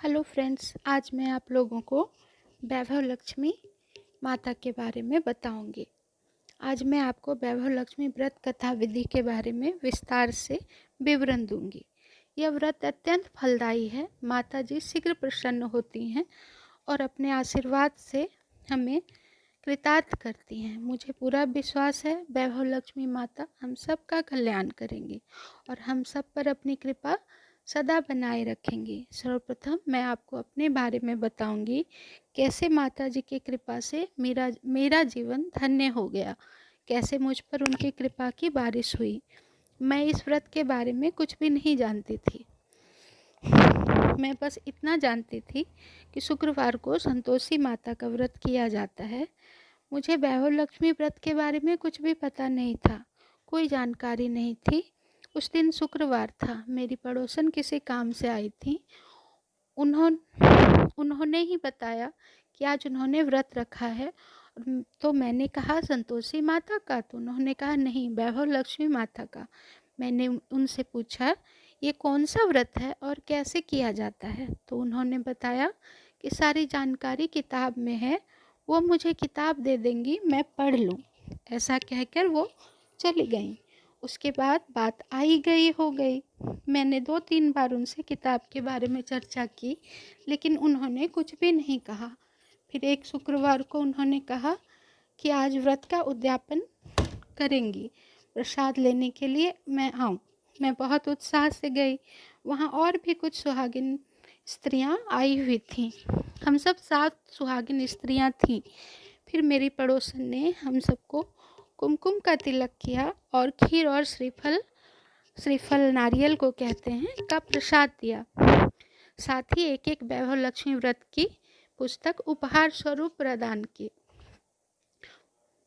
Hello friends, आज मैं आप लोगों को वैभव लक्ष्मी माता के बारे में बताऊंगी। आज मैं आपको वैभव लक्ष्मी व्रत कथा विधि के बारे में विस्तार से विवरण दूंगी। यह व्रत अत्यंत फलदायी है। माता जी शीघ्र प्रसन्न होती हैं और अपने आशीर्वाद से हमें कृतार्थ करती हैं। मुझे पूरा विश्वास है वैभव लक्ष्मी माता हम सब का कल्याण करेंगी और हम सब पर अपनी कृपा सदा बनाए रखेंगी। सर्वप्रथम मैं आपको अपने बारे में बताऊंगी कैसे माता जी की कृपा से मेरा जीवन धन्य हो गया, कैसे मुझ पर उनकी कृपा की बारिश हुई। मैं इस व्रत के बारे में कुछ भी नहीं जानती थी। मैं बस इतना जानती थी कि शुक्रवार को संतोषी माता का व्रत किया जाता है। मुझे वैभव लक्ष्मी व्रत के बारे में कुछ भी पता नहीं था, कोई जानकारी नहीं थी। उस दिन शुक्रवार था। मेरी पड़ोसन किसी काम से आई थी। उन्होंने ही बताया कि आज उन्होंने व्रत रखा है। तो मैंने कहा संतोषी माता का? तो उन्होंने कहा नहीं, वैभव लक्ष्मी माता का। मैंने उनसे पूछा ये कौन सा व्रत है और कैसे किया जाता है? तो उन्होंने बताया कि सारी जानकारी किताब में है, वो मुझे किताब दे देंगी, मैं पढ़ लूँ। ऐसा कहकर वो चली गई। उसके बाद बात आई गई हो गई। मैंने 2-3 बार उनसे किताब के बारे में चर्चा की, लेकिन उन्होंने कुछ भी नहीं कहा। फिर एक शुक्रवार को उन्होंने कहा कि आज व्रत का उद्यापन करेंगी, प्रसाद लेने के लिए मैं आऊँ। मैं बहुत उत्साह से गई। वहाँ और भी कुछ सुहागिन स्त्रियाँ आई हुई थीं। हम सब 7 सुहागिन स्त्रियाँ थीं। फिर मेरी पड़ोसन ने हम सबको कुमकुम का तिलक किया और खीर और श्रीफल नारियल को कहते हैं का प्रसाद दिया। साथ ही एक एक वैभव लक्ष्मी व्रत की पुस्तक उपहार स्वरूप प्रदान की।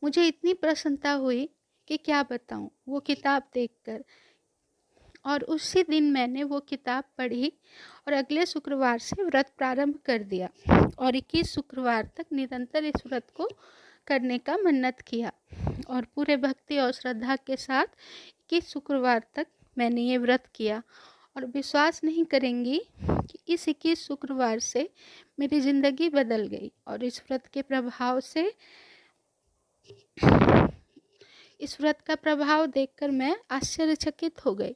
मुझे इतनी प्रसन्नता हुई कि क्या बताऊं वो किताब देखकर। और उसी दिन मैंने वो किताब पढ़ी और अगले शुक्रवार से व्रत प्रारंभ कर दिया और 21 शुक्रवार तक निरंतर इस व्रत को करने का मन्नत किया और पूरे भक्ति और श्रद्धा के साथ 21 शुक्रवार तक मैंने ये व्रत किया। और विश्वास नहीं करेंगी कि इस 21 शुक्रवार से मेरी ज़िंदगी बदल गई और इस व्रत का प्रभाव देखकर मैं आश्चर्यचकित हो गई।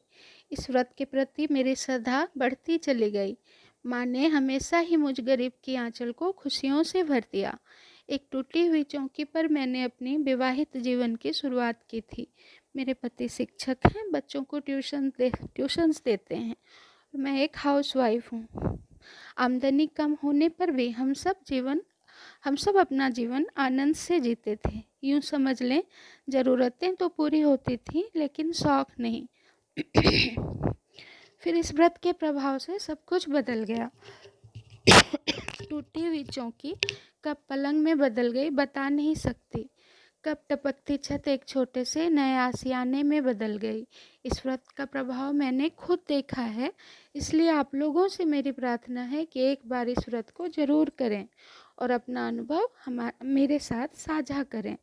इस व्रत के प्रति मेरी श्रद्धा बढ़ती चली गई। माँ ने हमेशा ही मुझ गरीब की आंचल को खुशियों से भर दिया। एक टूटी हुई चौकी पर मैंने अपनी विवाहित जीवन की शुरुआत की थी। मेरे पति शिक्षक हैं, बच्चों को ट्यूशन्स देते हैं। मैं एक हाउसवाइफ हूँ। आमदनी कम होने पर भी हम सब अपना जीवन आनंद से जीते थे। यूँ समझ लें, ज़रूरतें तो पूरी होती थी लेकिन शौक नहीं। फिर इस व्रत के प्रभाव से सब कुछ बदल गया। टूटी हुई चौकी कब पलंग में बदल गई बता नहीं सकती। कब टपकती छत एक छोटे से नए आशियाने में बदल गई। इस व्रत का प्रभाव मैंने खुद देखा है, इसलिए आप लोगों से मेरी प्रार्थना है कि एक बार इस व्रत को जरूर करें और अपना अनुभव मेरे साथ साझा करें।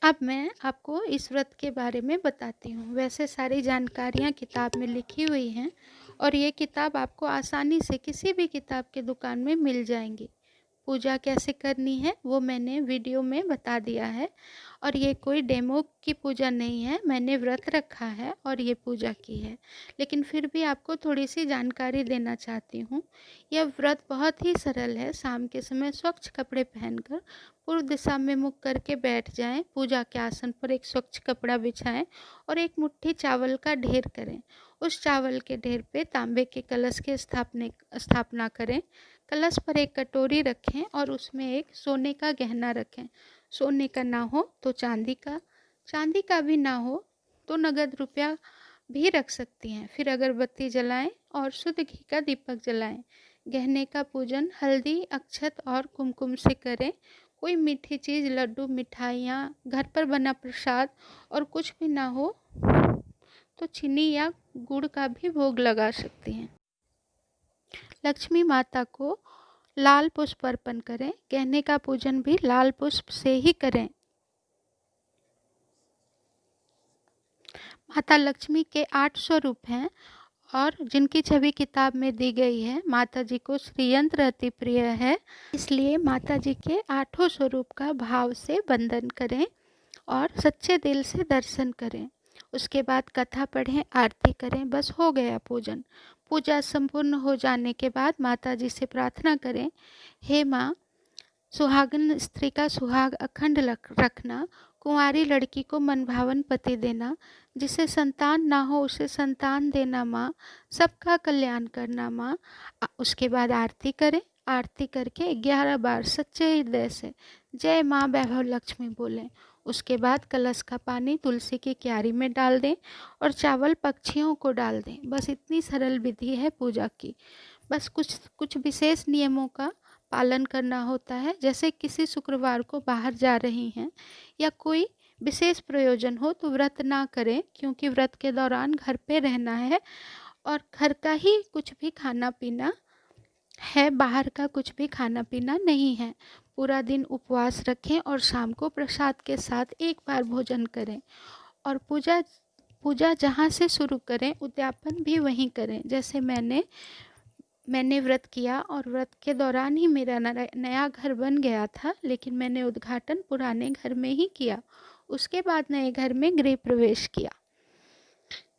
अब मैं आपको इस व्रत के बारे में बताती हूँ। वैसे सारी जानकारियाँ किताब में लिखी हुई हैं और ये किताब आपको आसानी से किसी भी किताब की दुकान में मिल जाएंगी। पूजा कैसे करनी है वो मैंने वीडियो में बता दिया है और ये कोई डेमो की पूजा नहीं है। मैंने व्रत रखा है और ये पूजा की है, लेकिन फिर भी आपको थोड़ी सी जानकारी देना चाहती हूँ। यह व्रत बहुत ही सरल है। शाम के समय स्वच्छ कपड़े पहनकर पूर्व दिशा में मुख करके बैठ जाएं। पूजा के आसन पर एक स्वच्छ कपड़ा बिछाएं और एक मुट्ठी चावल का ढेर करें। उस चावल के ढेर पे तांबे के कलश की स्थापना करें। कलश पर एक कटोरी रखें और उसमें एक सोने का गहना रखें। सोने का ना हो तो चांदी का भी ना हो तो नगद रुपया भी रख सकती हैं। फिर अगरबत्ती जलाएं और शुद्ध घी का दीपक जलाएं। गहने का पूजन हल्दी, अक्षत और कुमकुम से करें। कोई मीठी चीज़, लड्डू, मिठाइयाँ, घर पर बना प्रसाद और कुछ भी ना हो तो चीनी या गुड़ का भी भोग लगा सकती हैं। लक्ष्मी माता को लाल पुष्प अर्पण करें। गहने का पूजन भी लाल पुष्प से ही करें। माता लक्ष्मी के 8 स्वरूप हैं और जिनकी छवि किताब में दी गई है। माता जी को श्री यंत्र अति प्रिय है, इसलिए माता जी के 8 स्वरूप का भाव से वंदन करें और सच्चे दिल से दर्शन करें। उसके बाद कथा पढ़ें, आरती करें, बस हो गया पूजन। पूजा संपूर्ण हो जाने के बाद माता जी से प्रार्थना करें, हे माँ, सुहागन स्त्री का सुहाग अखंड रखना, कुंवारी लड़की को मनभावन पति देना, जिसे संतान ना हो उसे संतान देना माँ, सबका कल्याण करना माँ। उसके बाद आरती करें, आरती करके 11 बार सच्चे हृदय से जय माँ वैभव लक्ष्मी बोलें। उसके बाद कलश का पानी तुलसी की क्यारी में डाल दें और चावल पक्षियों को डाल दें। बस इतनी सरल विधि है पूजा की। बस कुछ विशेष नियमों का पालन करना होता है, जैसे किसी शुक्रवार को बाहर जा रही हैं या कोई विशेष प्रयोजन हो तो व्रत ना करें, क्योंकि व्रत के दौरान घर पे रहना है और घर का ही कुछ भी खाना पीना है, बाहर का कुछ भी खाना पीना नहीं है। पूरा दिन उपवास रखें और शाम को प्रसाद के साथ एक बार भोजन करें और पूजा जहाँ से शुरू करें उद्यापन भी वहीं करें। जैसे मैंने व्रत किया और व्रत के दौरान ही मेरा नया घर बन गया था, लेकिन मैंने उद्घाटन पुराने घर में ही किया। उसके बाद नए घर में गृह प्रवेश किया।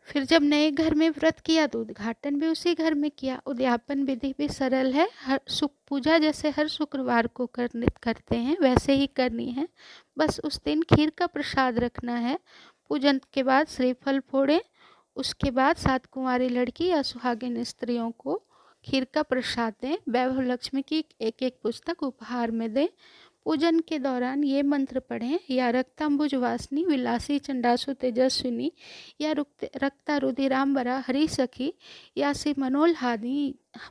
फिर जब नए घर में व्रत किया तो उद्घाटन भी उसी घर में किया। उद्यापन विधि भी सरल है। पूजा जैसे हर शुक्रवार को करते हैं वैसे ही करनी है। बस उस दिन खीर का प्रसाद रखना है। पूजन के बाद श्रीफल फोड़ें। उसके बाद 7 कुंवारी लड़की या सुहागिन स्त्रियों को खीर का प्रसाद दें। वैभव लक्ष्मी की एक एक पुस्तक उपहार में दें। पूजन के दौरान ये मंत्र पढ़ें, या रक्तांबुज वासिनी विलासी चंडासु तेजस्विनी, या रक्ता रुधिरांबरा हरि सखी, या श्री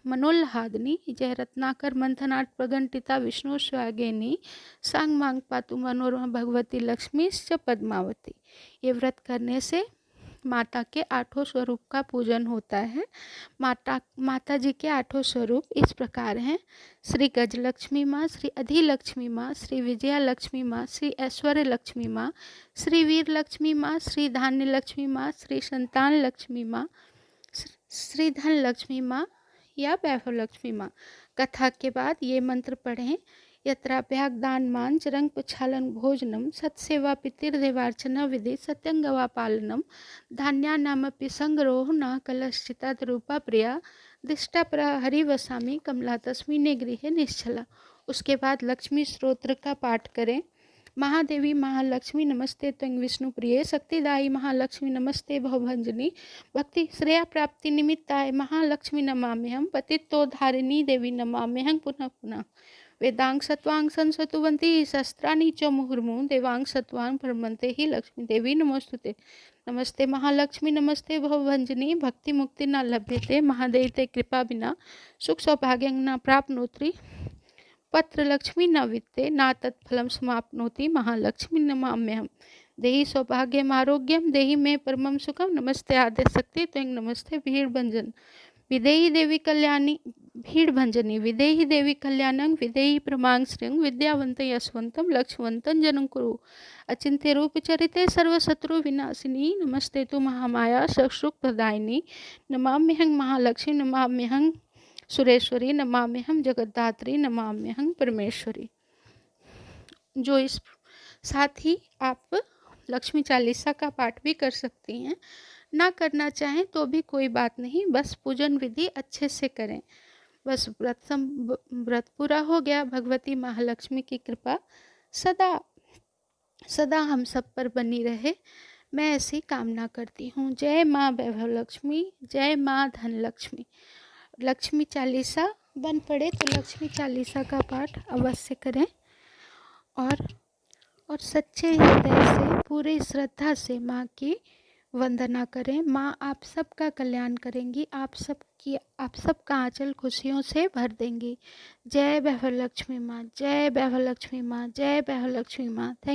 मनोल्हादिनी जय रत्नाकर मंथनाट प्रगंटिता विष्णु स्वागेनी सांग मांग पातु मनोरमा भगवती लक्ष्मीश्च पद्मावती। ये व्रत करने से माता के 8 स्वरूप का पूजन होता है। माता जी के 8 स्वरूप इस प्रकार हैं: श्री गजलक्ष्मी माँ, श्री अधिलक्ष्मी माँ, श्री विजया लक्ष्मी माँ, श्री ऐश्वर्य लक्ष्मी माँ, श्री वीर लक्ष्मी माँ, श्री धान्य लक्ष्मी माँ, श्री संतान लक्ष्मी माँ, श्री धन लक्ष्मी माँ या वैभव लक्ष्मी माँ। कथा के बाद ये मंत्र पढ़ें, यत्राभ्यागदान मान चरंग प्रक्षालन भोजनम सत्सेवा पितृदेवार्चना विधि सत्यंगवा पालनम धान्यानामपि संग्रोह न कलश्चिता रूपा प्रिया दिष्टा हरिवसामी कमला तस्मिने गृहे निश्चला। उसके बाद लक्ष्मी स्तोत्र का पाठ करें। महादेवी महालक्ष्मी नमस्ते त्वं विष्णु प्रिय शक्तिदायी महालक्ष्मी नमस्ते भवभंजनी भक्ति श्रेया प्राप्ति निमित्ताय महालक्ष्मी नमाम्यहं पतितोद्धारिणी देवी नमाम्यहं पुनः पुनः। वेदांग सत्वांग संसतुवंती शस्त्राणि च मुहुर्मुहुः देवांग सत्वांग परमन्ते ही लक्ष्मी देवी नमोस्तुते। नमस्ते महालक्ष्मी नमस्ते भवभंजनी भक्ति मुक्ति न लभ्यते महादेव ते कृपा बिना सुख सौभाग्यं न प्राप्नोति पत्र लक्ष्मी न वित्ते न तत्फलं समाप्नोति महालक्ष्मी नमाम्यहम्। देहि सौभाग्यम आरोग्यम देहि मे परमं सुखम नमस्ते आद्य शक्ति त्वं नमस्ते भीड़भंजन विदेही देवी कल्याणी भीड़भंजनी विदेही देवी कल्याणं विदेही प्रमांग श्रियं विद्यावंतं यशवंतं लक्ष्मवंतं जनं कुरु अचिंत्य रूप चरिते सर्वशत्रु विनाशिनी नमस्ते तु महामाया सुख प्रदायिनी नमाम्यहं महालक्ष्मी नमाम्यहं सुरेश्वरी नमाम्यहं जगद्धात्री नमाम्यहं परमेश्वरी। जो इस साथ ही आप लक्ष्मी चालीसा का पाठ भी कर सकती हैं। ना करना चाहें तो भी कोई बात नहीं, बस पूजन विधि अच्छे से करें। बस व्रत पूरा हो गया। भगवती महालक्ष्मी की कृपा सदा सदा हम सब पर बनी रहे, मैं ऐसी कामना करती हूँ। जय माँ वैभव लक्ष्मी, जय माँ धन लक्ष्मी। लक्ष्मी चालीसा बन पड़े तो लक्ष्मी चालीसा का पाठ अवश्य करें और सच्चे हृदय से पूरी श्रद्धा से माँ की वंदना करें। माँ आप सबका कल्याण करेंगी, आप सबका आंचल खुशियों से भर देंगी। जय वैभव लक्ष्मी माँ, जय वैभव लक्ष्मी माँ, जय वैभव लक्ष्मी माँ। थैंक